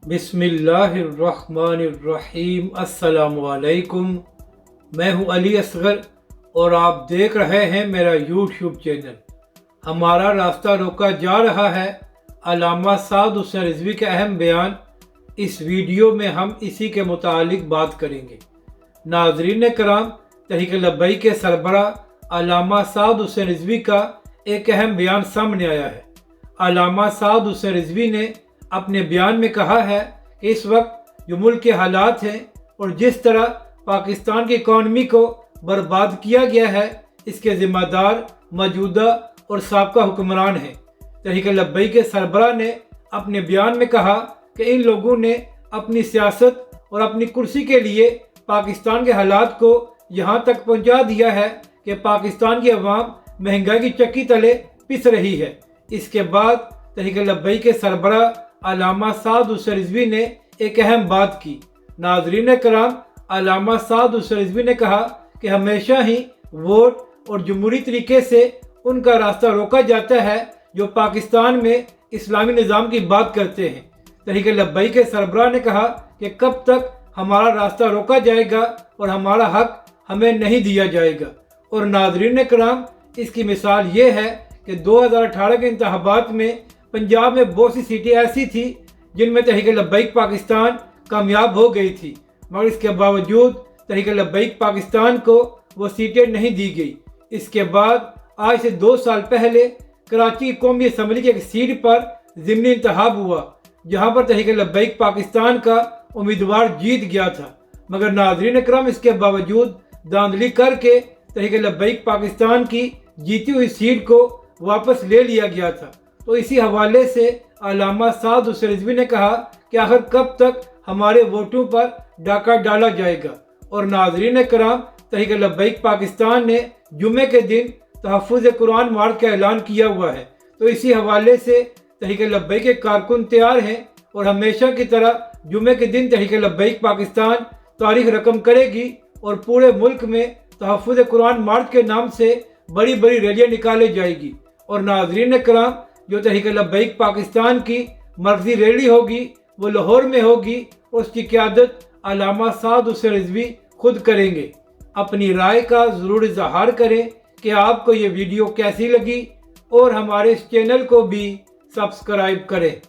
बिस्मिल्लाहिर्रहमानिर्रहीम। अस्सलाम वालेकुम। मैं हूं अली असगर और आप देख रहे हैं मेरा यूट्यूब चैनल। हमारा रास्ता रोका जा रहा है, अल्लामा साद हुसैन रिजवी के अहम बयान। इस वीडियो में हम इसी के मुतालिक बात करेंगे। नाजरीन कराम, तहरीक लब्बैक के सरबराह अल्लामा साद हुसैन रिजवी का एक अहम बयान सामने आया है। अल्लामा साद हुसैन रिजवी ने अपने बयान में कहा है कि इस वक्त जो मुल्क के हालात हैं और जिस तरह पाकिस्तान की इकॉनमी को बर्बाद किया गया है, इसके ज़िम्मेदार मौजूदा और साबका हुक्मरान हैं। तहरीक लब्बैक के सरबराह ने अपने बयान में कहा कि इन लोगों ने अपनी सियासत और अपनी कुर्सी के लिए पाकिस्तान के हालात को यहाँ तक पहुँचा दिया है कि पाकिस्तान की अवाम महंगाई की चक्की तले पिस रही है। इसके बाद तहरीक लब्बैक के सरबराह अल्लामा साद हुसैन रिजवी ने एक अहम बात की। नाजरीन कराम, अल्लामा साद हुसैन रिजवी ने कहा कि हमेशा ही वोट और जमहूरी तरीके से उनका रास्ता रोका जाता है जो पाकिस्तान में इस्लामी निज़ाम की बात करते हैं। तहरीक लब्बैक के सरबराह ने कहा कि कब तक हमारा रास्ता रोका जाएगा और हमारा हक हमें नहीं दिया जाएगा। और नाजरीन कराम, इसकी मिसाल ये है कि 2018 के इंतखाबात में पंजाब में बहुत सी सीटें ऐसी थी जिनमें तहरीक लब्बैक पाकिस्तान कामयाब हो गई थी, मगर इसके बावजूद तहरीक लब्बैक पाकिस्तान को वो सीटें नहीं दी गई। इसके बाद आज से 2 साल पहले कराची की कौमी असम्बली की एक सीट पर ज़िमनी इंतखाब हुआ, जहाँ पर तहरीक लब्बैक पाकिस्तान का उम्मीदवार जीत गया था। मगर नाज़रीन इकराम, इसके बावजूद धांधली करके तहरीक लब्बैक पाकिस्तान की जीती हुई सीट को वापस ले लिया गया था। तो इसी हवाले से अल्लामा साद हुसैन रिजवी ने कहा कि आखिर कब तक हमारे वोटों पर डाका डाला जाएगा। और नाजरीन कराम, तहरीक लब्बैक पाकिस्तान ने जुमे के दिन तहफ़्फ़ुज़ कुरान मार्च का ऐलान किया हुआ है। तो इसी हवाले से तहरीक लब्बैक के कारकुन तैयार हैं और हमेशा की तरह जुमे के दिन तहरीक लब्बैक पाकिस्तान तारीख रकम करेगी और पूरे मुल्क में तहफ़्फ़ुज़ कुरान मार्च के नाम से बड़ी बड़ी रैलियाँ निकाली जाएगी। और नाजरीन कराम, जो तहरीक लब्बैक पाकिस्तान की मर्कज़ी रैली होगी वो लाहौर में होगी और उसकी क़यादत अल्लामा साद हुसैन रिजवी खुद करेंगे। अपनी राय का ज़रूर इज़हार करें कि आपको ये वीडियो कैसी लगी और हमारे इस चैनल को भी सब्सक्राइब करें।